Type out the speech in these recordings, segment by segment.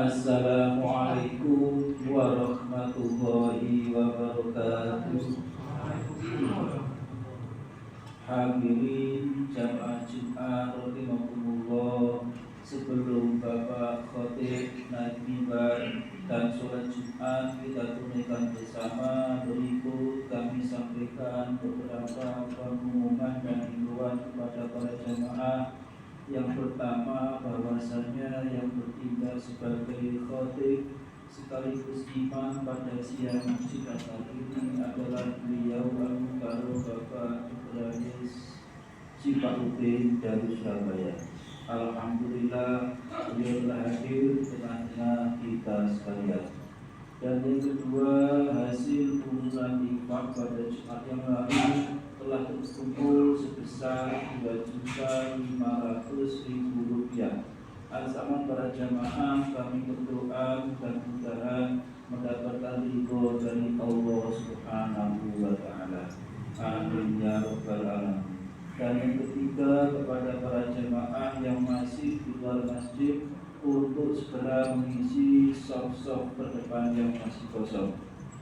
Assalamualaikum warahmatullahi wabarakatuh. Hadirin jamaah Jumat rahimakumullah, sebelum Bapak Khotib naik mimbar dan sholat Jumat kita tunaikan bersama, berikut kami sampaikan beberapa pengumuman dan himbauan kepada para jamaah. Yang pertama, bahwasanya yang bertindak sebagai khotib sekaligus imam pada siang Jumat ini adalah beliau Abu Karo Bapak Ibrahis Cipaudin dari Surabaya. Alhamdulillah beliau telah hadir di tengah-tengah kita sekalian. Dan yang kedua, hasil pungutan infak pada Jumat yang lalu telah terkumpul sebesar Rp2.500.000. Atas para jamaah kami berdoa mudah-mudahan mendapatkan ridho dari Allah Subhanahu wa Ta'ala. Amin ya rabbal alamin. Dan yang ketiga, kepada para jamaah yang masih di luar masjid untuk segera mengisi saf-saf terdepan yang masih kosong.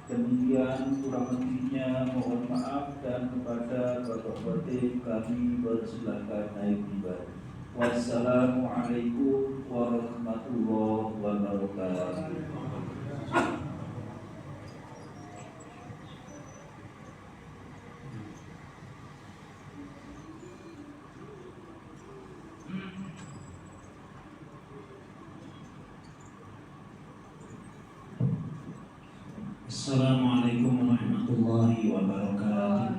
Demikian kurang lebihnya, mohon maaf, dan kepada Bapak Khotib kami bersilakan naik mimbar. Wassalamualaikum warahmatullahi wabarakatuh. Assalamualaikum warahmatullahi wabarakatuh.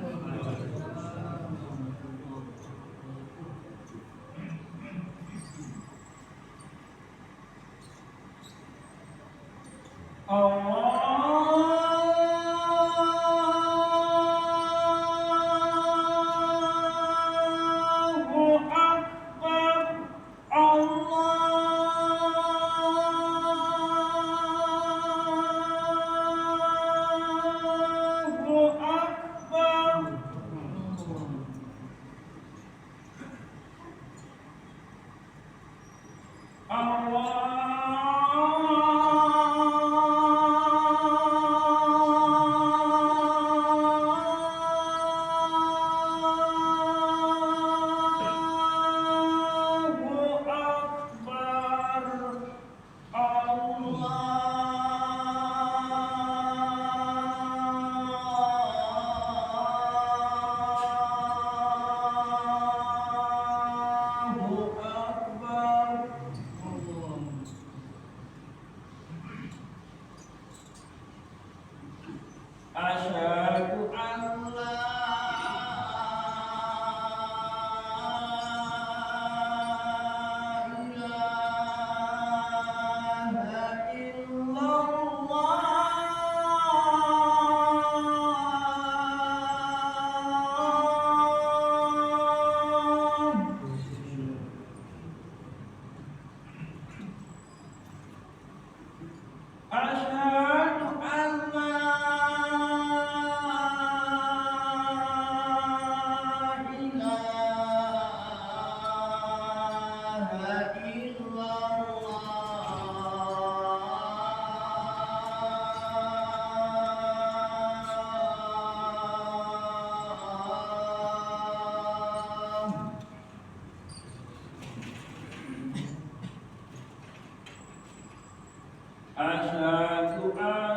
Asyhadu an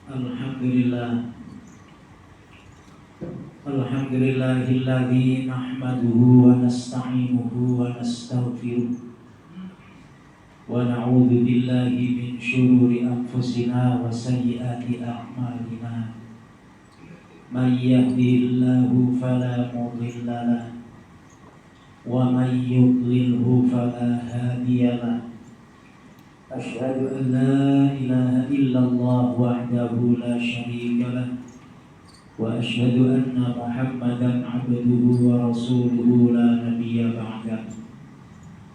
Alhamdulillah. Alhamdulillahilladzi nahmaduhu wa nasta'inuhu wa nastaghfiruh wa na'udzu billahi min syururi anfusina wa sayyiati a'malina. May yahdihillahu fala mudilla lahu wa may yudlilhu fala hadiya lahu. Asyhadu an la ilaha illallah wahdahu la syarika lahu wa asyhadu anna Muhammadan abduhu wa rasuluhu la nabiyya ba'dah.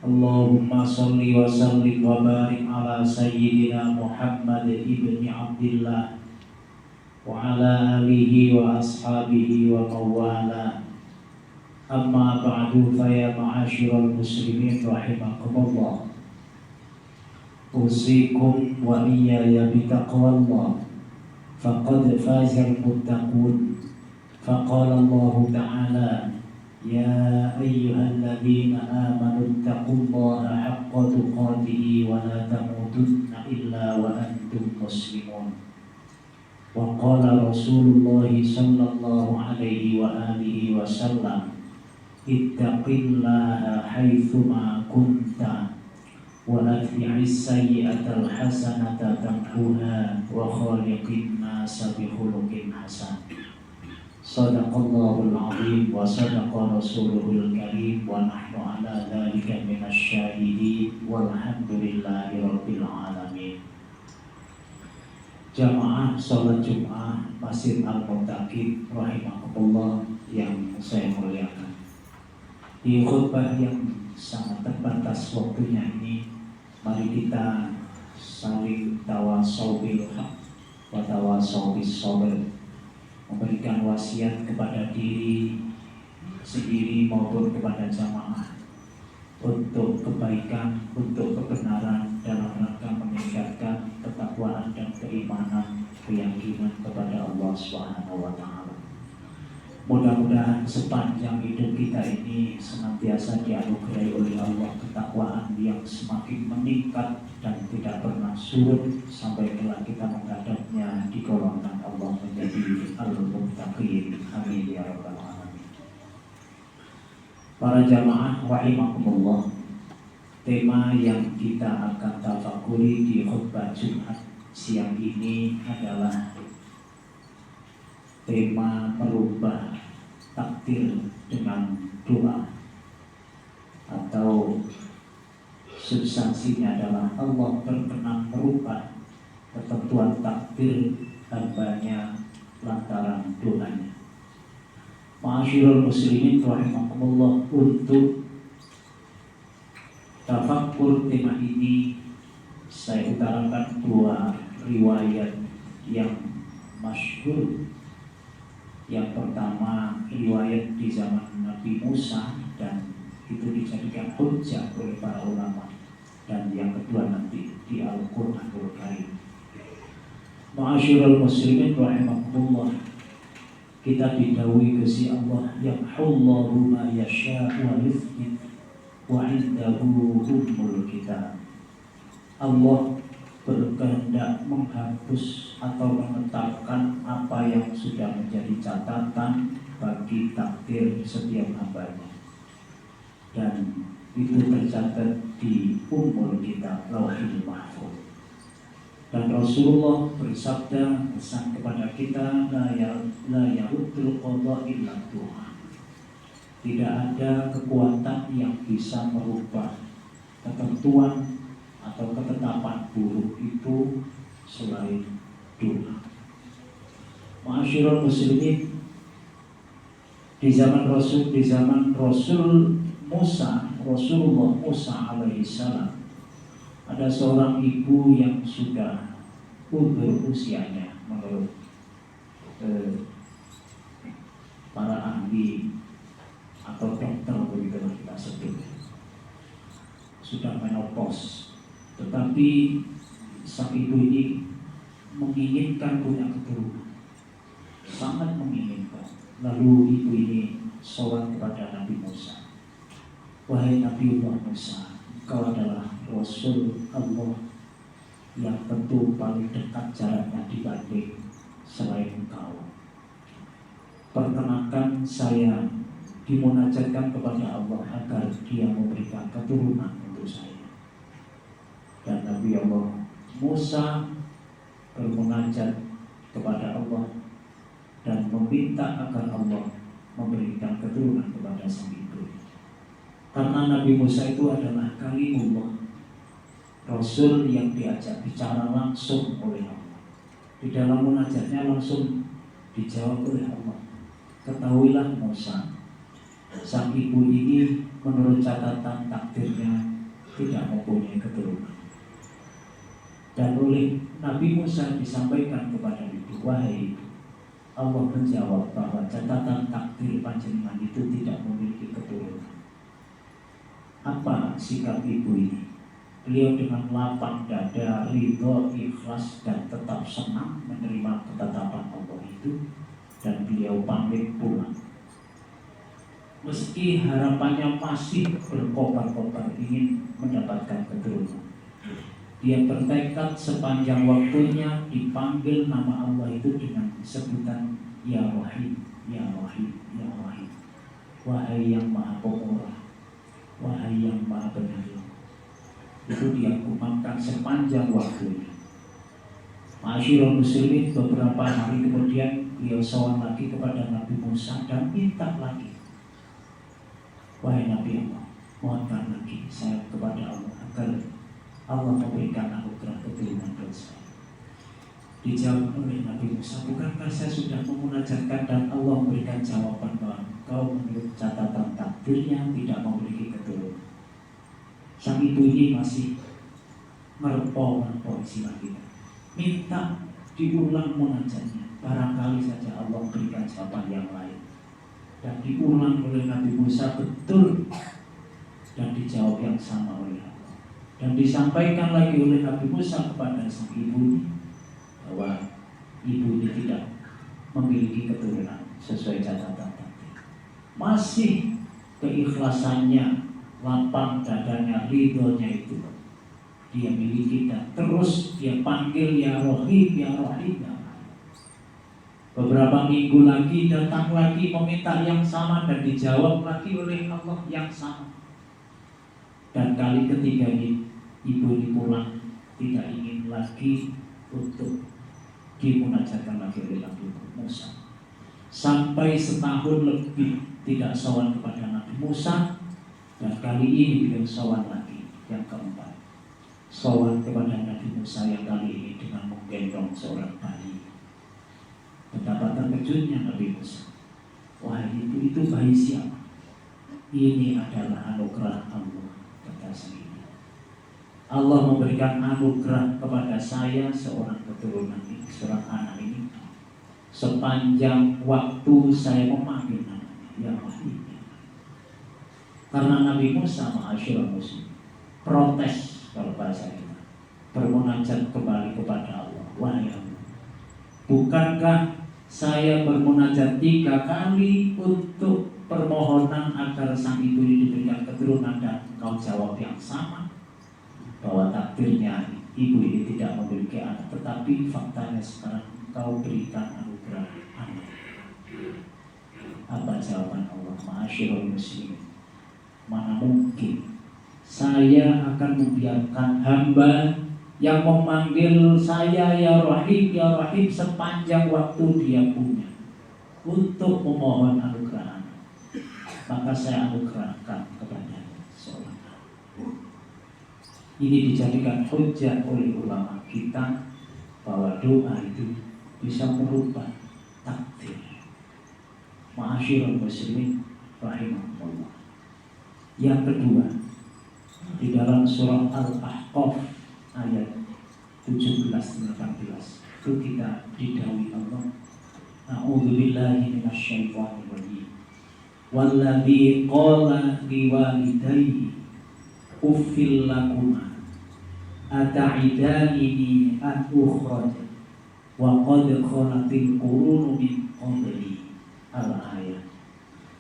Allahumma shalli wa sallim wa barik ala sayyidina Muhammad ibni Abdillah wa ala alihi wa ashabihi wa mawala. Amma ba'du, fa ya ma'asyiral muslimin rahimakumullah. Usikum wa iyaya bitaqwallah, faqad fazal muttaqun. Faqala Allah ta'ala, ya ayyuhalladzina amanu taqullaha haqqa tuqatih wa la tamutunna illa wa antum muslimun. Wa qala Rasulullah sallallahu alaihi wa alihi wasallam, ittaqillaha haitsuma kunta wa atbi'is sayyi'atal hasanata tamhuha wa khaliqin nasa bi khuluqin hasan. Shadaqallahul azim wa sadaqa rasuluhul karim wa nahnu ala dzalika minasy syahidin walhamdulillahi rabbil alamin. Jamaah salat Jumat Masjid Al-Muttaqin rahimakumullah yang saya muliakan. Di khutbah yang sangat terbatas waktunya ini, mari kita saling tawasau bil haq wa tawasau bis sabr, memberikan wasiat kepada diri sendiri maupun kepada jamaah untuk kebaikan, untuk kebenaran dalam rangka meningkatkan ketakwaan dan keimanan, keyakinan kepada Allah Subhanahu wa taala. Mudah-mudahan sepanjang hidup kita ini senantiasa dianugerahi oleh Allah ketakwaan yang semakin meningkat dan tidak pernah surut sampai kelak kita menghadapnya di golongan Allah menjadi al-muttaqin. Amin ya rabbal alamin. Para jamaah rahimakumullah, tema yang kita akan tafakuri di khutbah Jumat siang ini adalah tema merubah takdir dengan doa, atau substansinya adalah Allah berkenan merubah ketentuan takdir hambanya lantaran doanya. Ma'asyiral muslimin rahimakumullah, untuk tafakkur tema ini saya utarakan dua riwayat yang masyhur. Yang pertama riwayat di zaman Nabi Musa dan itu dijadikan hujjah oleh para ulama, dan yang kedua nanti di Al-Qur'anul Karim. Ma'asyiral muslimin rahimakumullah, kita didhawuhi Gusti Allah, yamhullahu ma yasha'u wa yuthbit wa 'indahu ummul kitab. Allah berkehendak menghapus atau menetapkan apa yang sudah menjadi catatan bagi takdir setiap hambanya, dan itu tercatat di Ummul Kitab, Lauhul Mahfuz. Dan Rasulullah bersabda, pesan kepada kita, la yaruddul qadha illa du'a. Tidak ada kekuatan yang bisa merubah ketentuan atau ketetapan buruk itu selain doa. Ma'asyiral muslimin, di zaman Rasulullah Musa alaihi salam, ada seorang ibu yang sudah udur usianya menurut para ahli atau dokter begitu kita sebut, sudah menopause. Tetapi sang ibu ini menginginkan punya keturunan, sangat menginginkan. Lalu ibu ini sowan kepada Nabi Musa, wahai Nabiullah Musa, engkau adalah Rasul Allah yang tentu paling dekat jaraknya dibanding selain engkau. Perkenankan saya dimunajatkan kepada Allah agar Dia memberikan keturunan untuk saya. Dan Nabi Allah Musa bermunajat kepada Allah dan meminta agar Allah memberikan keturunan kepada sang ibu. Karena Nabi Musa itu adalah kalimullah, Rasul yang diajak bicara langsung oleh Allah. Di dalam munajatnya langsung dijawab oleh Allah. Ketahuilah Musa, sang ibu ini menurut catatan takdirnya tidak mempunyai keturunan. Dan oleh Nabi Musa disampaikan kepada ibu, wahai ibu, Allah menjawab bahwa catatan takdir panjenengan itu tidak memiliki keturunan. Apa sikap ibu ini? Beliau dengan lapang dada, ridho, ikhlas dan tetap senang menerima ketetapan Allah itu, dan beliau pamit pulang. Meski harapannya masih berkobar-kobar ingin mendapatkan keturunan, dia bertekad sepanjang waktunya dipanggil nama Allah itu dengan sebutan Ya Rahim, Ya Rahim, Ya Rahim. Wahai yang Maha Pemurah, wahai yang Maha Penyayang. Itu dia kumandangkan sepanjang waktunya. Ma'asyiral muslimin, beberapa hari kemudian beliau sowan lagi kepada Nabi Musa dan minta lagi, wahai Nabi Allah, mohonkan lagi saya kepada Allah agar Allah memberikan anugerah keturunan buat saya. Dijawab oleh Nabi Musa, bukankah saya sudah memunajatkan dan Allah memberikan jawaban bahwa kau menurut catatan takdirnya tidak memiliki keturunan. Sang ibu ini masih merepau istilah kita, minta diulang munajatnya, barangkali saja Allah memberikan jawaban yang lain. Dan diulang oleh Nabi Musa betul, dan dijawab yang sama oleh Allah. Dan disampaikan lagi oleh Nabi Musa kepada sang ibu ini bahwa ibu ini tidak memiliki keturunan sesuai catatan takdir. Masih keikhlasannya, lapang dadanya, ridhonya itu dia miliki, dan terus dia panggil Ya Rahim, Ya Rahim, Ya Rahim. Beberapa minggu lagi datang lagi meminta yang sama dan dijawab lagi oleh Allah yang sama. Dan kali ketiga ini ibu ini pulang tidak ingin lagi untuk dimunajatkan lagi oleh Nabi Musa. Sampai setahun lebih tidak sowan kepada Nabi Musa, dan kali ini beliau sowan lagi yang keempat. Sowan kepada Nabi Musa yang kali ini dengan menggendong seorang bayi. Betapa terkejutnya Nabi Musa. Wahai ibu, itu bayi siapa? Ini adalah anugerah Allah, kata sang ibu. Allah memberikan anugerah kepada saya seorang keturunan ini, seorang anak ini. Sepanjang waktu saya memanggil namanya, Ya Rahim. Karena Nabi Musa, ma'asyiral muslim, protes kalau bahasa kita, bermunajat kembali kepada Allah. Wahai Allah, bukankah saya bermunajat 3 kali untuk permohonan agar sang ibu ini diberikan keturunan, dan engkau jawab yang sama, bahwa takdirnya ibu ini tidak memiliki anak, tetapi faktanya sekarang engkau berikan anugerah anak. Apa jawaban Allah? Ma'asyiral muslimin, mana mungkin saya akan membiarkan hamba yang memanggil saya ya Rahim sepanjang waktu dia punya untuk memohon anugerah, maka saya anugerahkan kepadanya seorang anak. Ini dijadikan hujjah oleh ulama kita bahwa doa itu bisa merubah takdir. Ma'asyiral muslimin rahimahullah. Yang kedua, di dalam surah Al-Ahqaf ayat 17-18 itu kita didhawuhi Allah, a'udzubillahi minasyaitonir rajim. Walladzi qala liwalidayhi uffil lakuma ata'idani an ukhraj wa qad khalatil qurunu min qabli. Al-ayat.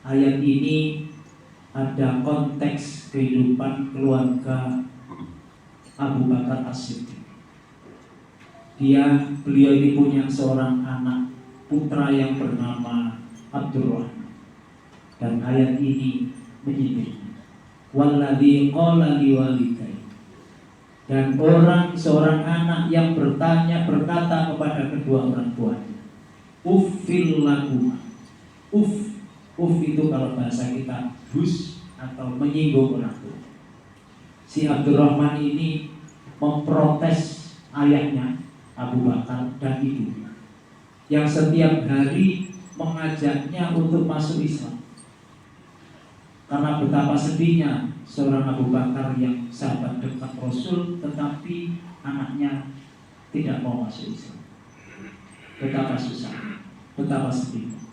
Ayat ini ada konteks kehidupan keluarga Abu Bakar As-Siddiq. Beliau ini punya seorang anak putra yang bernama Abdurrahman. Dan ayat ini menyebut walladzi qala liwalidayhi, dan seorang anak yang berkata kepada kedua orang tuanya, uffil lakuma. Uff itu kalau bahasa kita hus atau menyinggung orang tua. Si Abdurrahman ini memprotes ayahnya Abu Bakar dan ibunya yang setiap hari mengajaknya untuk masuk Islam. Karena betapa sedihnya seorang Abu Bakar yang sahabat dekat Rasul, tetapi anaknya tidak mau masuk Islam. Betapa susah, betapa sedihnya.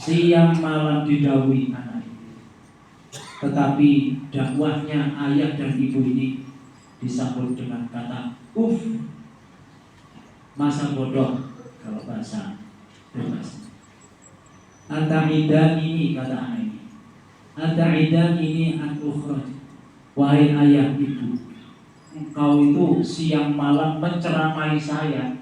Siang malam didhawuhi anak ini, tetapi dakwahnya ayah dan ibu ini disambut dengan kata uff, masa bodoh kalau bahasa bebas. Ata'idani ini, kata anak ini, ata'idani ini an ukhraj, wahai ayah ibu, engkau itu siang malam menceramai saya.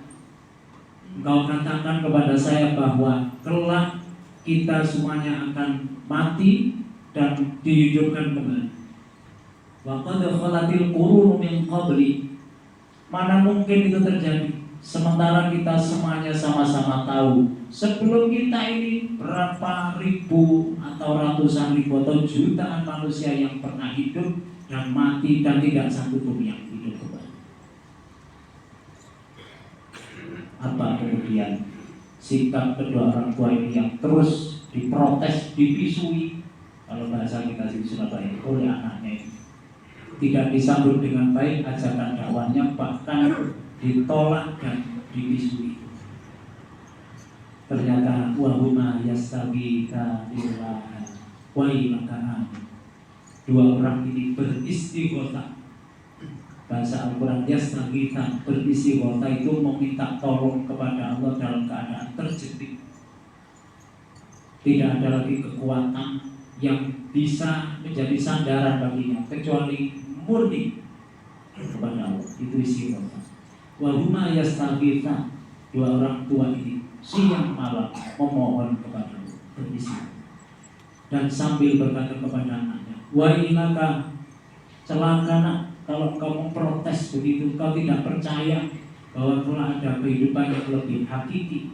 Engkau katakan kepada saya bahwa kelak kita semuanya akan mati dan dihidupkan kembali. Wa qad khalatil qurun min qabli. Mana mungkin itu terjadi? Sementara kita semuanya sama-sama tahu, sebelum kita ini berapa ribu atau ratusan ribu atau jutaan manusia yang pernah hidup dan mati dan tidak satu pun yang hidup kembali. Apa kemudian sikap kedua orang tua ini yang terus diprotes, dipisui, kalau bahasa kita di Surabaya, oleh anaknya ini, tidak disambut dengan baik ajakan dakwahnya, bahkan ditolak dan dipisui. Ternyata wahuma yastaghitha billahi wa ilaka. Dua orang ini beristighotha. Bahasa Al-Quran yastaghitha, beristighotha itu meminta tolong kepada Allah dalam keadaan terjepit. Tidak ada lagi kekuatan yang bisa menjadi sandaran baginya kecuali murni kepada Allah. Itu istighotha. Wa huma yastaghitha, dua orang tua ini siang malam memohon kepada Allah, beristighotha. Dan sambil berkata kepada anaknya, wa ilaka, celaka nak, kalau kau memprotes begitu, kau tidak percaya bahwa telah ada kehidupan yang lebih hakiki.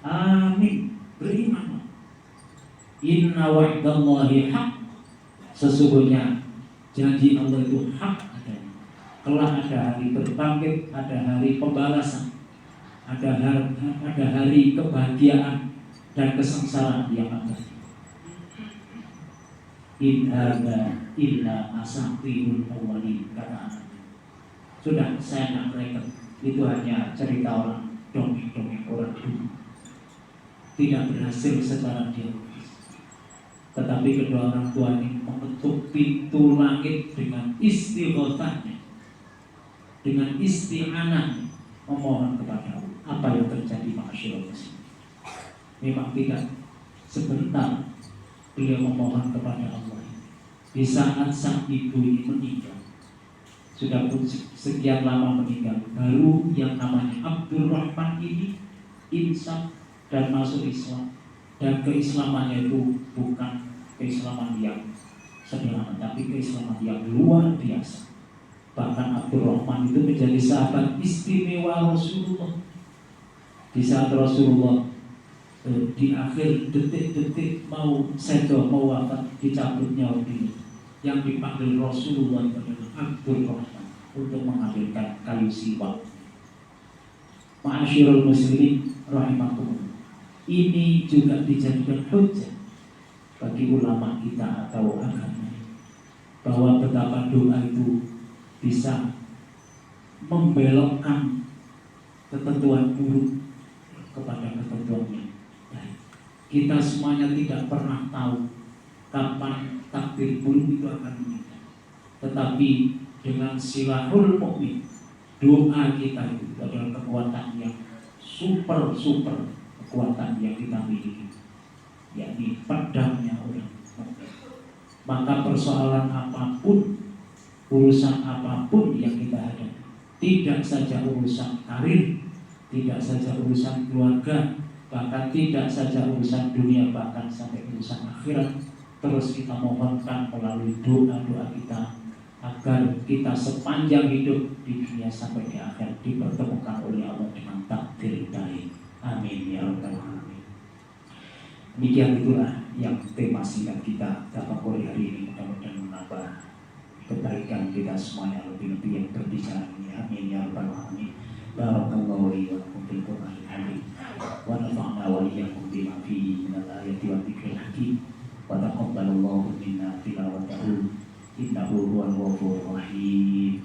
Amin, beriman. Inna wa'dallahi haq, sesungguhnya janji Allah itu hak adanya. Kelak ada hari berbangkit, ada hari pembalasan, ada hari kebahagiaan dan kesengsaraan yang abadi. In hadza illa asatirul awwalin, kata anaknya. Sudah, saya nak reken, itu hanya cerita orang, dongeng-dongeng orang dulu, tidak berhasil secara biologis. Tetapi kedua orang tua ini mengetuk pintu langit dengan istighothahnya, dengan isti'anahnya, memohon kepada Allah. Apa yang terjadi ma'asyiral muslimin? Memang tidak sebentar beliau memohon kepada Allah. Di saat sang ibu ini meninggal, sudah pun sekian lama meninggal, baru yang namanya Abdurrahman ini insaf dan masuk Islam. Dan keislamannya itu bukan keislaman yang sederhana, tapi keislaman yang luar biasa. Bahkan Abdurrahman itu menjadi sahabat istimewa Rasulullah. Di saat Rasulullah di akhir detik-detik mau wafat, dicabut nyawa ini, yang dipanggil Rasulullah itu adalah Abdurrahman untuk mengambilkan kayu siwak. Ma'asyiral muslimin rahimakumullah. Ini juga dijadikan hujjah bagi ulama kita atau agama, bahwa betapa doa itu bisa membelokkan ketentuan buruk kepada ketentuan yang baik. Kita semuanya tidak pernah tahu kapan takdir buruk itu akan meninggal. Tetapi dengan silahul mukmin, doa kita itu adalah kekuatan yang super kekuatan yang kita miliki, yakni pedangnya orang mukmin. Maka persoalan apapun, urusan apapun yang kita hadapi, tidak saja urusan karir, tidak saja urusan keluarga, bahkan tidak saja urusan dunia, bahkan sampai urusan akhirat, terus kita mohonkan melalui doa-doa kita agar kita sepanjang hidup di dunia sampai di akhir dipertemukan oleh Allah dengan takdir baik. Amin ya rabbal alamin. Demikian itulah yang tema singkat kita tafakkur hari ini, mudah-mudahan menambah kebaikan kita semuanya, lebih-lebih yang berbicara ini. Amin ya rabbal alamin. Barakallahu li wa lakum fil Qur'anil Karim wa nafa'na wa iyyakum bima fihi minal ayati wa dzikril hakim wa taqabbalallahu minna tilawatahu innahu huwal ghafurur rahim.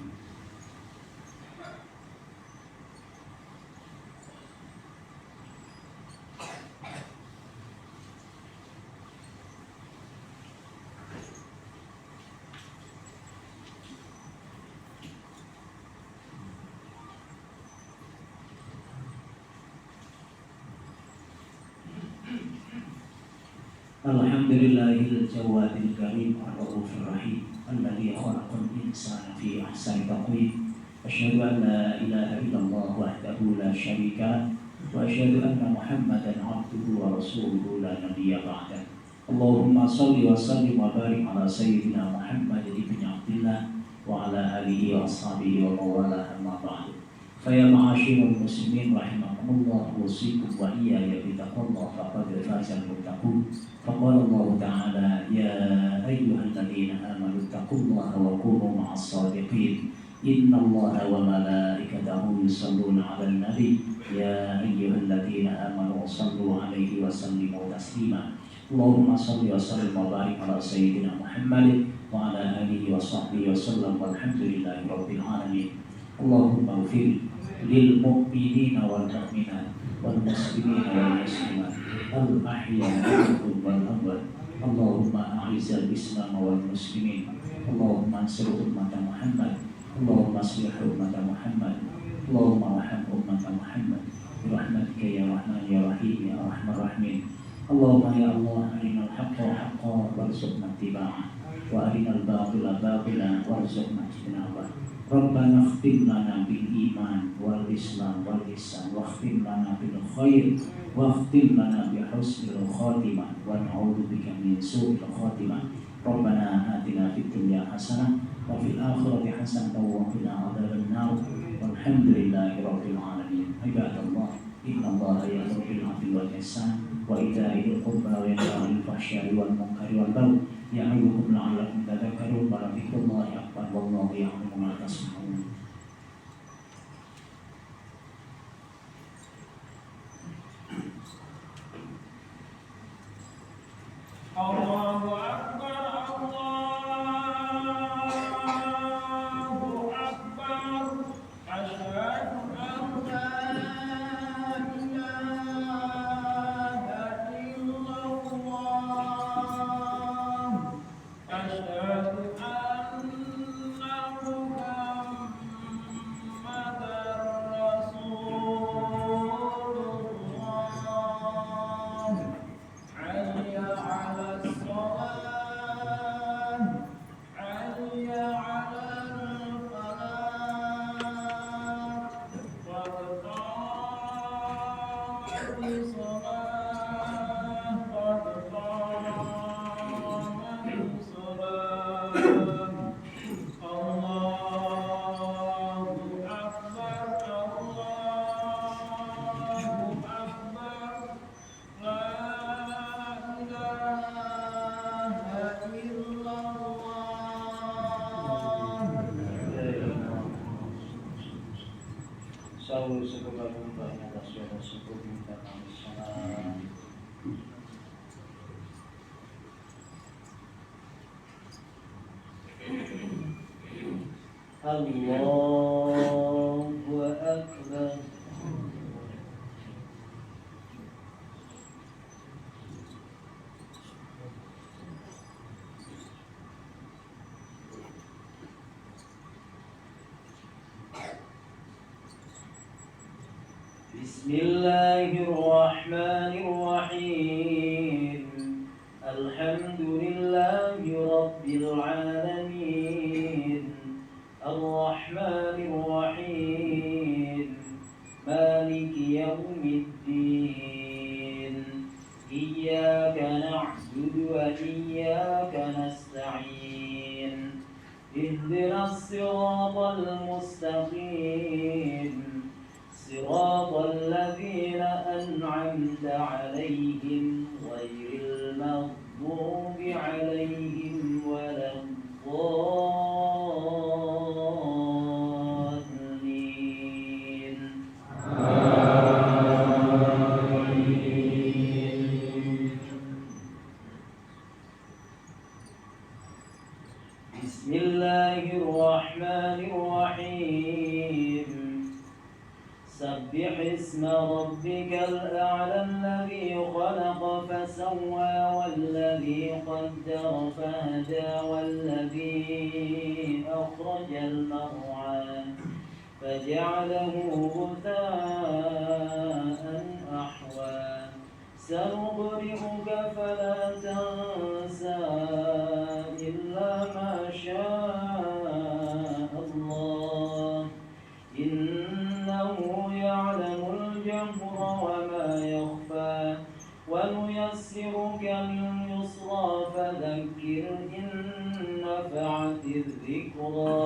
Alhamdulillahil jawadil karim ar-raufur rahim alladzi khalaqal insana fi ahsani taqwim. Asyhadu an la ilaha illallah wahdahu la syarika wa asyhadu anna Muhammadan abduhu wa rasuluhu la nabiyya ba'dah. Allahumma shalli wa sallim wa barik ala sayyidina Muhammad ibn Abdillah wa ala alihi wa ashabihi wa mawala amma ba'du. Faya ma'asyiral muslimin rahimakumullah, usikum wa iyaya bitaqwallah faqad fazal muttaqun. Faqala Allah Ta'ala ya ayyuhalladzina amanu taqullaha wa kunu ma'as shadiqin. Innallaha wa malaikatahu yusholluna 'alan nabi ya ayyuhalladzina amanu shallu 'alaihi wa sallimu taslima. Allahumma shalli wa sallim wa barik ala sayyidina Muhammad wa ala alihi wa sahbihi wa sallam walhamdulillahi rabbil alamin. Allahumma ighfir lil mu'minina wal mu'minat wal muslimina wal muslimat al ahya'i minhum wal amwat. Allahumma a'izal islam wal muslimin. Allahumma ansur ummata Muhammad. Allahumma aslih ummata Muhammad. Allahumma arham ummata Muhammad birahmatika ya rahman ya rahim ya arhamar rahimin. Allahumma ya Allah, arinal haqqa haqqan warzuqna ittiba'ah wa arinal batila batilan warzuqna ijtinabah. Rabbana khtim lana bil iman wal islam wal ihsan wa khtim lana bil khair wa khtim lana bi husnil khatimah wa na'udzu bika min su'il khatimah. Rabbana atina fid dunya hasanah wa fil akhirati hasanah wa qina adzaban nar. Walhamdulillahi rabbil alamin. Ibadallah, innallaha ya'muru bil 'adli wal ihsan wa ita'i dzil qurba wa yanha 'anil fahsya'i wal munkari wal baghi ya'idukum la'allakum tadhakkarun. Wa dzikrullahi akbar wallahu ya'lamu ma tasna'un. Allahu akbar, Allahu akbar. Asyhadu an la ilaha illallah. Asyhadu anna Muhammadar Rasulullah. Hayya 'alas shalah, hayya 'alal falah, qad qamatis shalah, qad qamatis shalah. Allahu Saul sebagai banyak suara syukur minta salam. Allahu Akbar. Bismillahirrahmanirrahim. Alhamdulillahi Rabbil Alamin. Ar-Rahmanir-Rahim. Maliki yawmiddin. Iyyaka na'budu wa iyyaka nasta'in. Ihdinas siratal mustaqim. صراط الذين أنعمت عليهم غير المغضوب عليهم ولا الضالين. بسم الله الرحمن الرحيم. سبح اسم ربك الأعلى الذي خلق فسوى والذي قدر فهدى والذي أخرج المرعى فجعله غثاء أحوى سنقرئك فلا تنسى إلا ما شاء الله إنه يعلم الجهر وما يخفى ونيسرك لليسرى فذكر إن نفعت الذكرى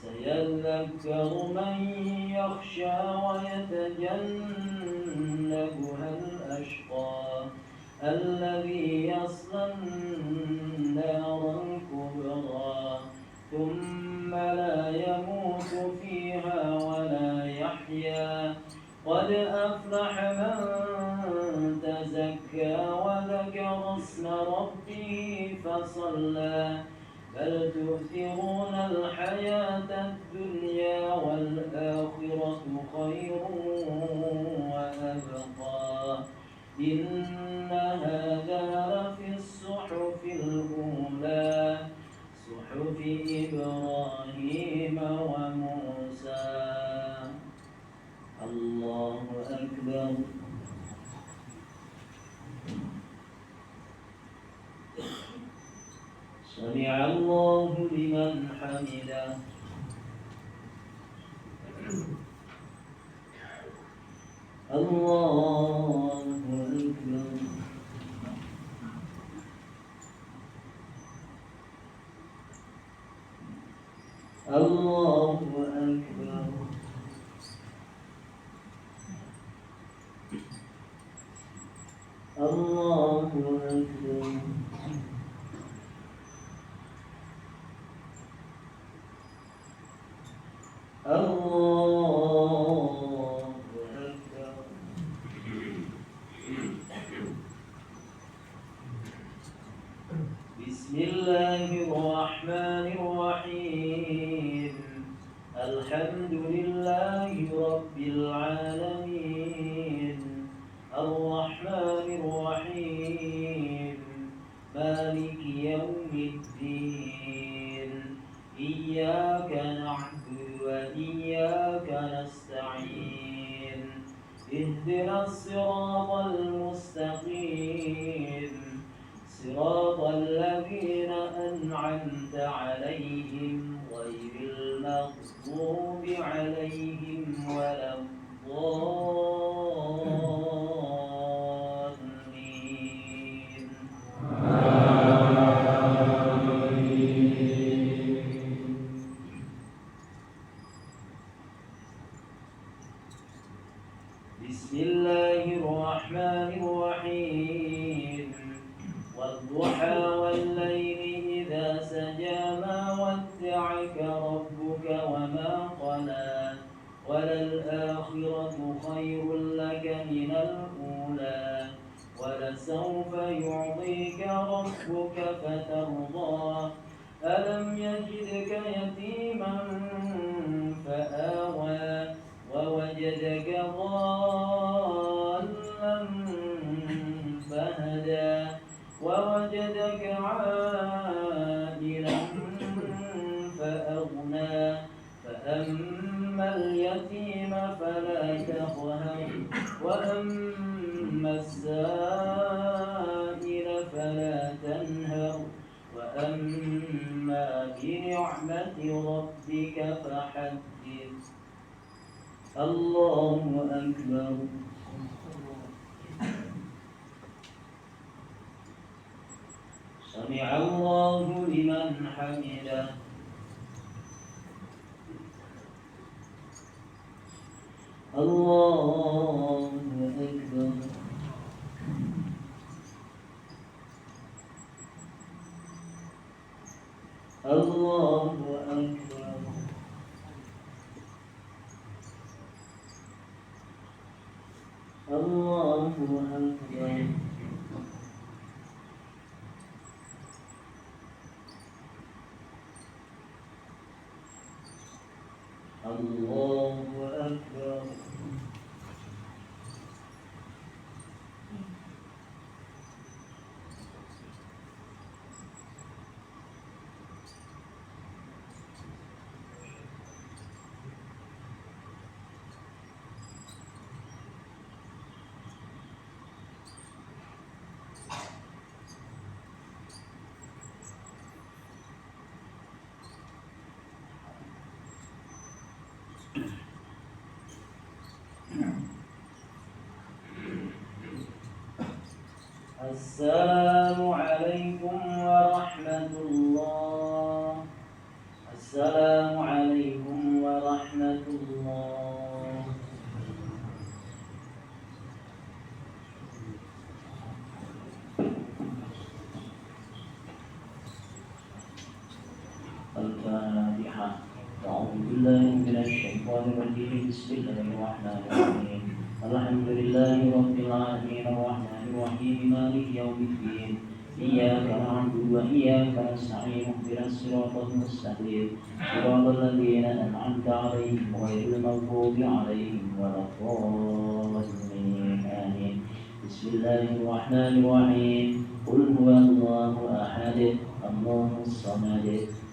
سيذكر من يخشى ويتجنبها الأشقى الذي يصلى النار الكبرى ثم لا يموت فيها ولا يحيا قد أفلح من تزكى وذكر اسم ربه فصلى بل تؤثرون الحياة الدنيا والآخرة خير وأبقى إن هذا لفي الصحف الأولى صحف إبراهيم وموسى. الله أكبر. سمع الله لمن حمده. الله أكبر. الله أكبر. الله أكبر. الله أكبر. بسم الله الرحمن الرحيم. الحمد لله رب العالمين. الرحمن الرحيم. مالك يوم الدين. إياك نعبد وإياك نستعين. اهدنا الصراط المستقيم. صراط الذين أنعمت عليهم غير المغضوب عليهم ولا الضالين. بسم الله الرحمن الرحيم. والضحى والليل إذا سجى ما ودعك ربك وما قلى وللآخرة فسوف يعطيك ربك فترضى ألم يجدك يتيما فآوى ووجدك ضالا فهدى ووجدك عائلا فأغنى فأما اليتيم فلا تقهر وأما السائل فلا تنهر وأما بنعمة ربك فحدث الله أكبر سمع الله لمن حمده الله أكبر الله أكبر الله أكبر الله أكبر السلام عليكم ورحمة الله السلام عليكم ورحمة الله الفاتحة أعوذ بالله من الشيطان الرجيم بسم الله الرحمن الرحيم الحمد لله رب العالمين الرحمن الرحيم مالك يوم الدين إياك نعبد وإياك نستعين اهدنا الصراط المستقيم صراط الذين أنعمت عليهم غير المغضوب عليهم ولا الضالين آمين بسم الله الرحمن الرحيم قل هو الله أحد الله الصمد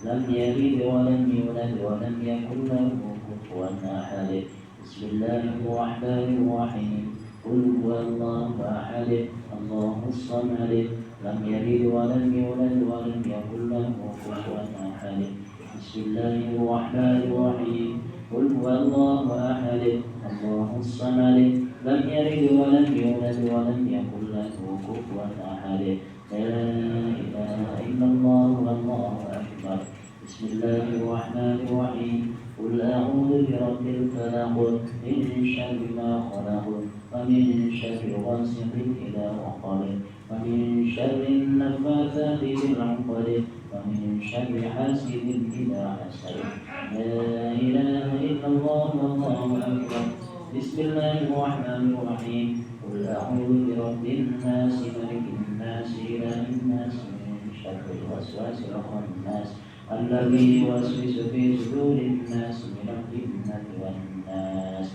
لم يلد ولم يولد ولم يكن له كفوا أحد بسم الله الرحمن الرحيم قل هو الله أحد الله الصمد لم يلد ولم يولد ولم يكن له كفوا أحد بسم الله الرحمن الرحيم قل هو الله أحد الله الصمد لم يلد ولم يولد ولم يكن له كفوا أحد لا إله إلا الله والله أكبر بسم الله الرحمن الرحيم قل أعوذ برب الفلق من شر ما خلق ومن شر غاسق إذا وقب ومن شر النفاثات في العقد ومن شر حاسد إذا حسد لا إله إلا الله والله أكبر بسم الله الرحمن الرحيم قل أعوذ برب الناس ملك الناس إله الناس من شر الوسواس الخناس الذي يوسوس في صدور الناس من الجنة والناس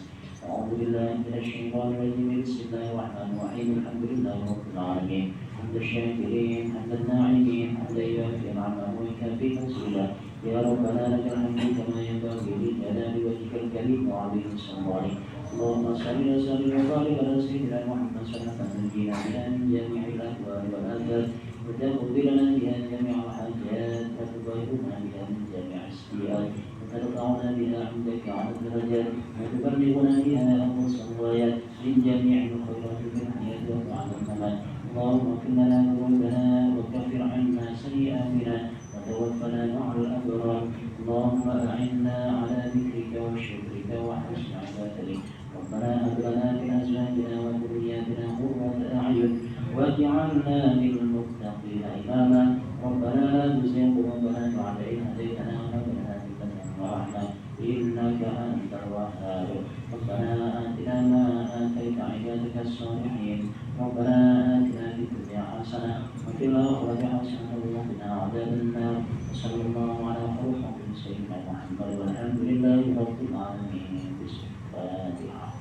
أعوذ بالله من الشيطان الرجيم بسم الله الرحمن الرحيم الحمد لله رب العالمين حمد الشاكرين حمد الناعمين حمد يوافي نعمه ويكافي تنزيلا يا ربنا لك الحمد كما ينبغي لجلال وجهك الكريم وعظيم سلطانك اللهم صل وسلم وبارك على سيدنا محمد صلى الله عليه وسلم نجينا بها من جميع الأهوال والآثار وتغفر لنا بها جميع الحاجات وتباركنا بها من جميع السيئات وترفعنا بها عندك على الدرجات وتبلغنا بها أقصى الغايات من جميع الخيرات في الحياة وبعد الممات اللهم اغفر لنا ذنوبنا وكفر عنا سيئاتنا وتوفنا مع الأبرار اللهم أعنا على ذكرك وشكرك وحسن عبادتك ربنا هب لنا من أزواجنا وذرياتنا قرة أعين واجعلنا للمتقين إماما ربنا لا تزغ قلوبنا بعد إذ هديتنا وهب لنا من لدنك رحمة إنك أنت الوهاب ربنا آتنا ما آتيت عبادك الصالحين ربنا آتنا في الدنيا حسنة وفي الآخرة حسنة وقنا عذاب النار وصلى الله على خير سيدنا محمد والحمد لله رب العالمين. بسم الفاتحة.